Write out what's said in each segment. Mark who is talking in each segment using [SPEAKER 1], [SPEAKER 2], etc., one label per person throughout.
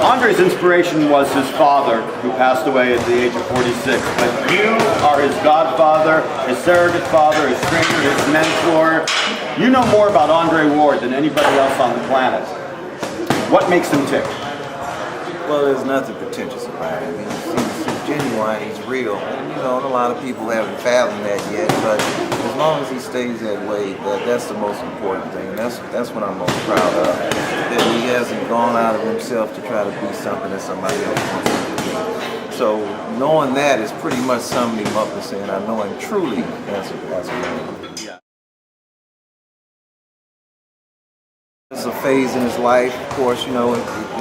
[SPEAKER 1] Andre's inspiration was his father, who passed away at the age of 46. But you are his godfather, his surrogate father, his trainer, his mentor. You know more about Andre Ward than anybody else on the planet. What makes him tick?
[SPEAKER 2] Well, there's nothing pretentious about him. He's genuine, he's real. And, a lot of people haven't fathomed that yet, but as long as he stays that way, that's the most important thing. And that's what I'm most proud of. That he hasn't gone out of himself to try to be something that somebody else wants him to be. So knowing that is pretty much summing him up and saying, I know him truly as a man. It's a phase in his life, of course,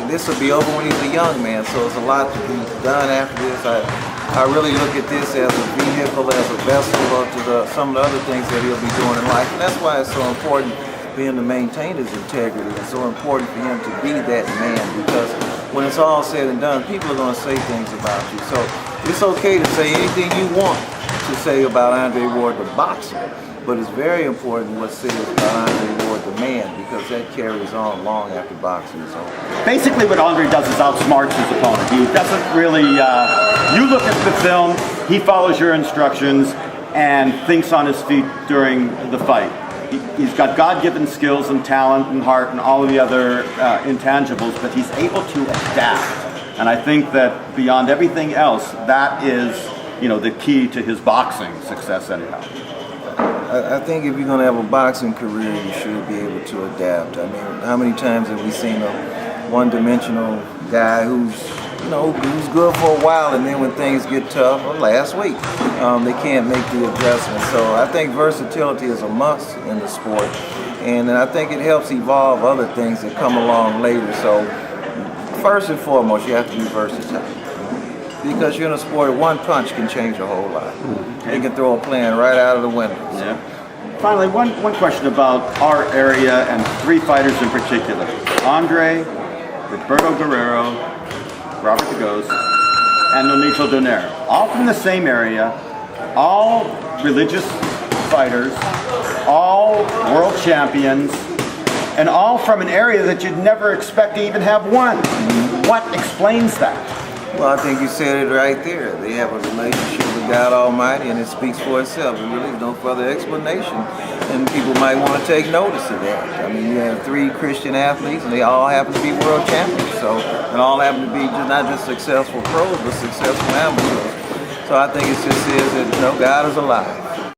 [SPEAKER 2] this will be over when he's a young man, so there's a lot to be done after this. I really look at this as a vehicle, as a vessel to some of the other things that he'll be doing in life, and that's why it's so important for him to maintain his integrity. It's so important for him to be that man, because when it's all said and done, people are going to say things about you. So it's okay to say anything you want to say about Andre Ward, the boxer. But it's very important what's said about Andre Ward, the man, because that carries on long after boxing is over.
[SPEAKER 1] Basically what Andre does is outsmarts his opponent. He doesn't really, you look at the film, he follows your instructions and thinks on his feet during the fight. He's got God-given skills and talent and heart and all of the other intangibles, but he's able to adapt. And I think that beyond everything else, that is, the key to his boxing success anyhow.
[SPEAKER 2] I think if you're going to have a boxing career, you should be able to adapt. I mean, how many times have we seen a one-dimensional guy who's good for a while, and then when things get tough, or last week, they can't make the adjustment. So I think versatility is a must in the sport, and I think it helps evolve other things that come along later. So first and foremost, you have to be versatile. Because you're in a sport, one punch can change a whole lot. You can throw a plan right out of the window.
[SPEAKER 1] Yeah. Finally, one question about our area and three fighters in particular. Andre, Roberto Guerrero, Robert the Ghost, and Nonito Donaire. All from the same area, all religious fighters, all world champions, and all from an area that you'd never expect to even have one. What explains that?
[SPEAKER 2] Well, I think you said it right there. They have a relationship with God Almighty, and it speaks for itself. There really is no further explanation, and people might want to take notice of that. I mean, you have three Christian athletes, and they all happen to be world champions. And all happen to be not just successful pros, but successful amateurs. So I think it just says that God is alive.